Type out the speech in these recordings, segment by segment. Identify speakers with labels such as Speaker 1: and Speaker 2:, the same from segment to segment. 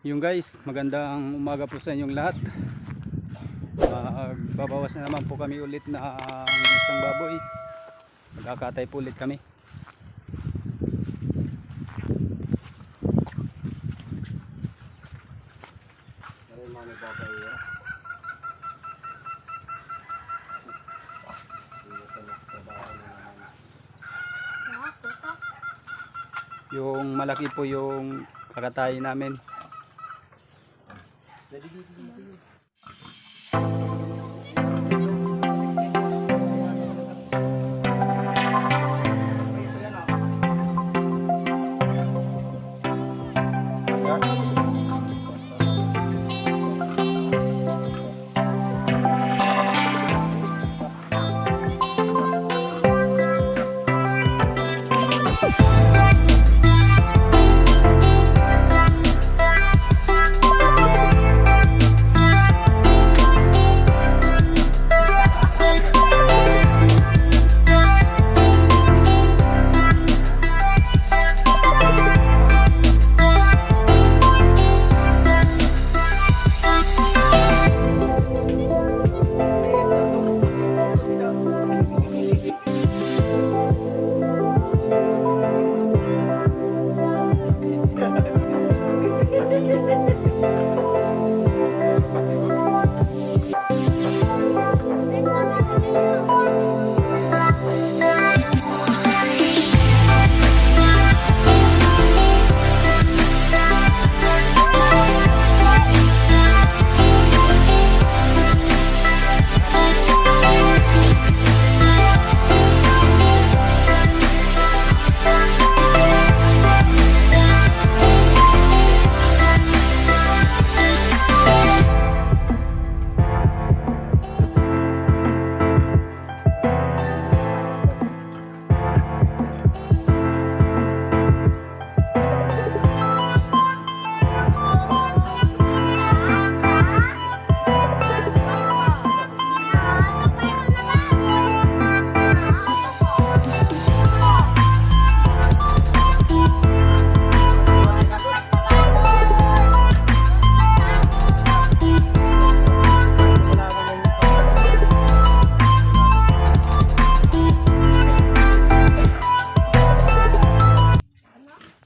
Speaker 1: Yung guys, magandang umaga po sa inyong lahat. Babawas na naman po kami ulit na isang baboy. Magkakatay po ulit kami. Yung malaki po yung kakatayin namin.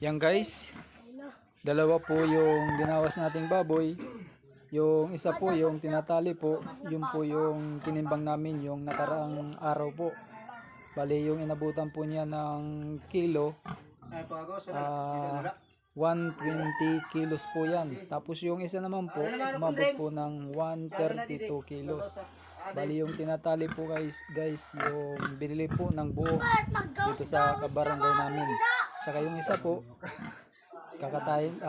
Speaker 1: Yan guys, dalawa po yung ginawas nating baboy. Yung isa po yung tinatali po, yun po yung tinimbang namin yung nakaraang araw po. Bali yung inabutan po niya ng kilo, 120 kilos po yan. Tapos yung isa naman po, umabot po ng 132 kilos. Bali yung tinatali po guys, yung binili po ng buo dito sa kabarangay namin. Saka yung isa po, kakatayin,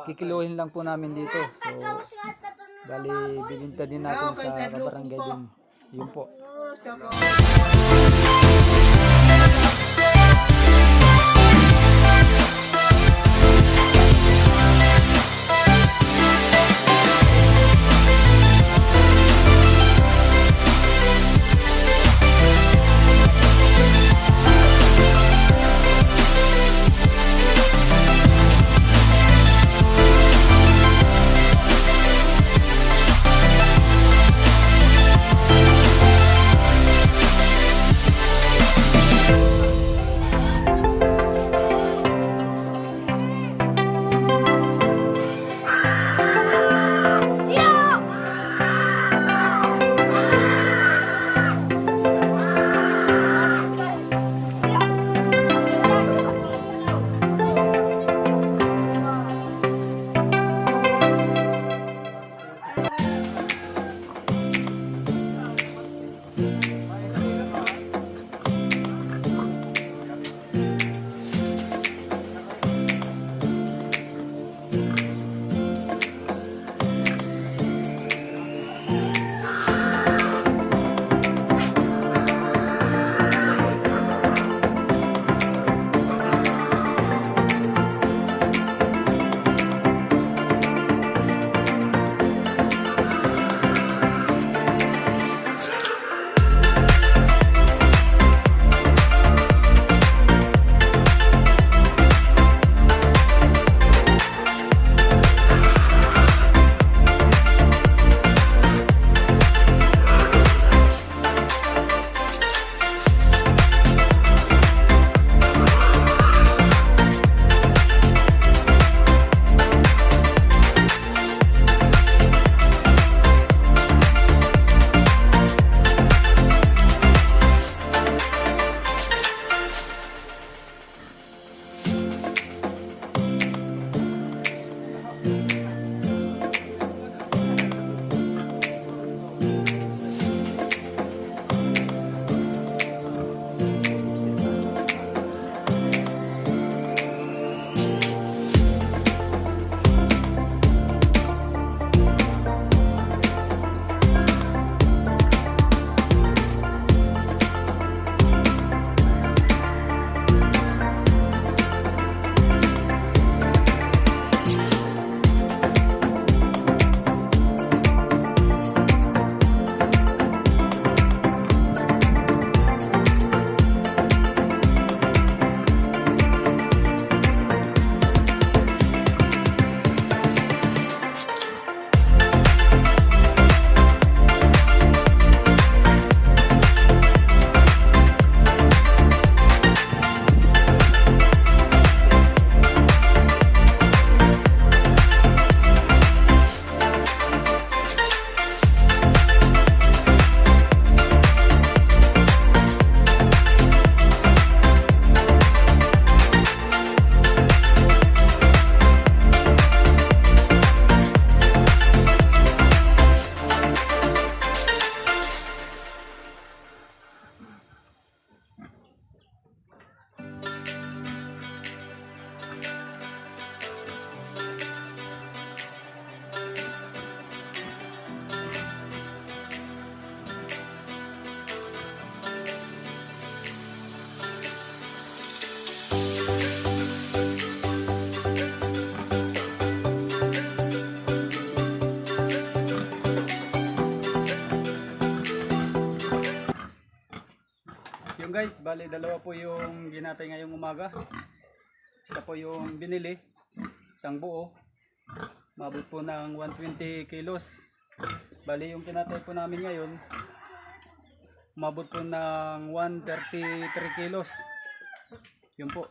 Speaker 1: kikiluhin lang po namin dito. So, bali bibinta din natin sa kabarangay din. Yun po. guys, bali dalawa po yung ginatay ngayong umaga. Isa po yung binili, isang buo. Mabot po ng 120 kilos. Bali yung kinatay po namin ngayon, mabot po ng 133 kilos. Yun po.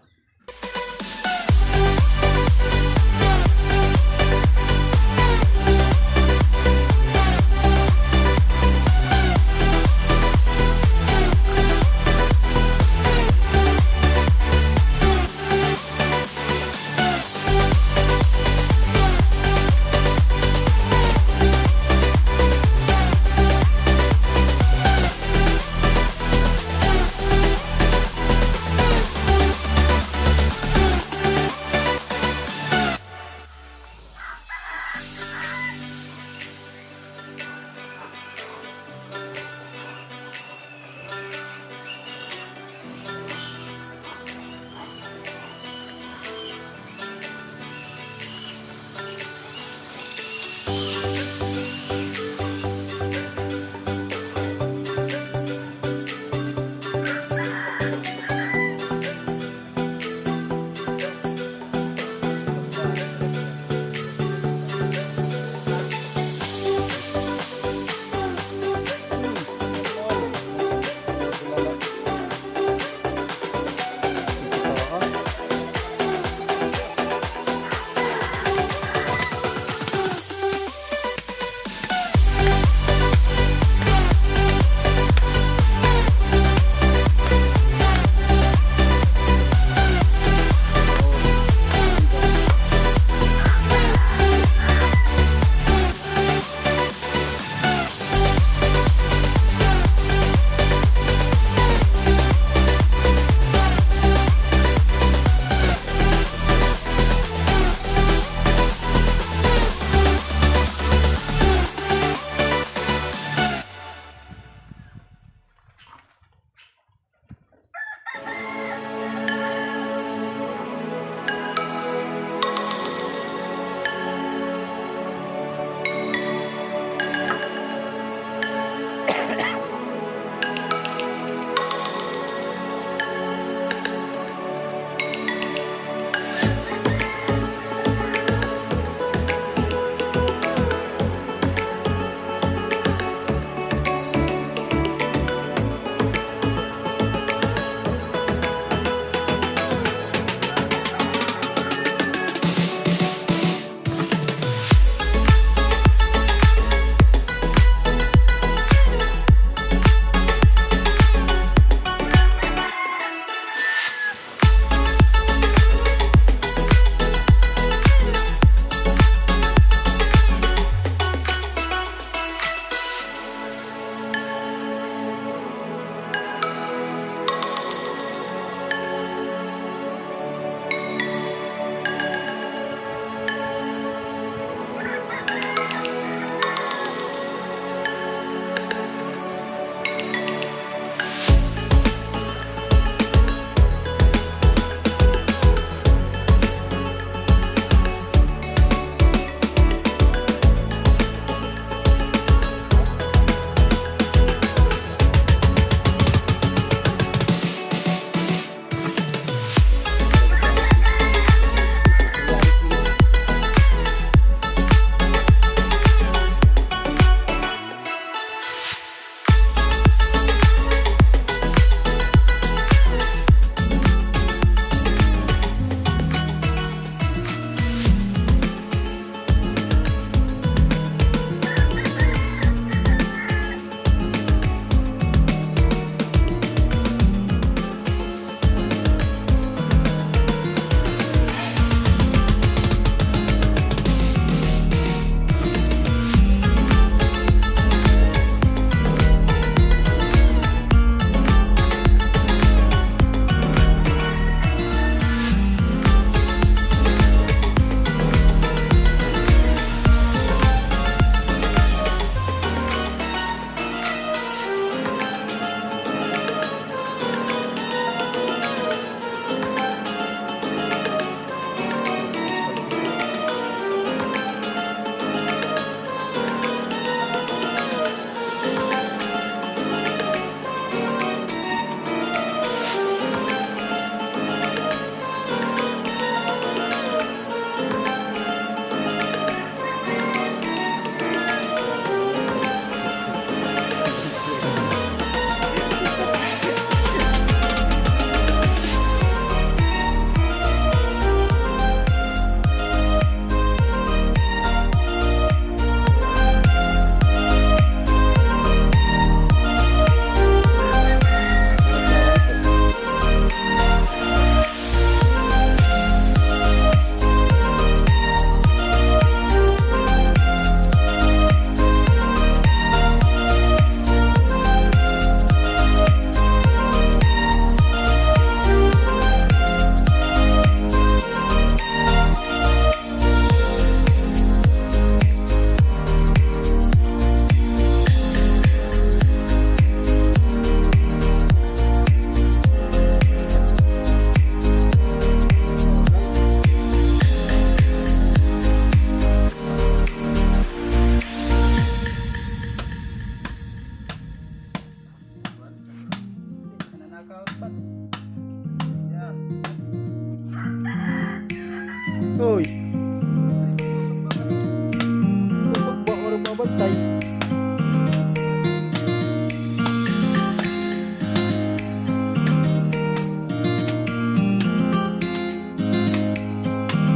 Speaker 1: bantay.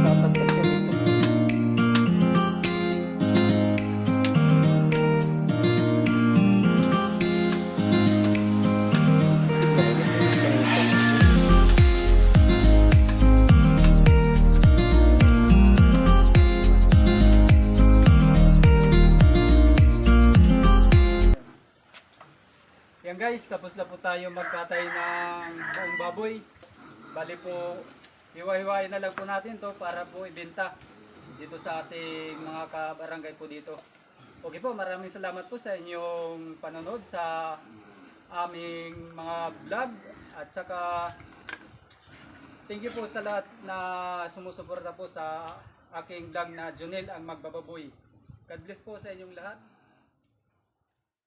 Speaker 1: Tatagtag ka dito. Yan guys, tapos na po tayo magkatay ng buong baboy. Bali po, hiwa-hiwain na lang po natin to para po ibenta dito sa ating mga kabarangay po dito. Okay po, maraming salamat po sa inyong panonood sa aming mga vlog at saka thank you po sa lahat na sumusuporta po sa aking vlog na Jonel ang Magbababoy. God bless po sa inyong lahat.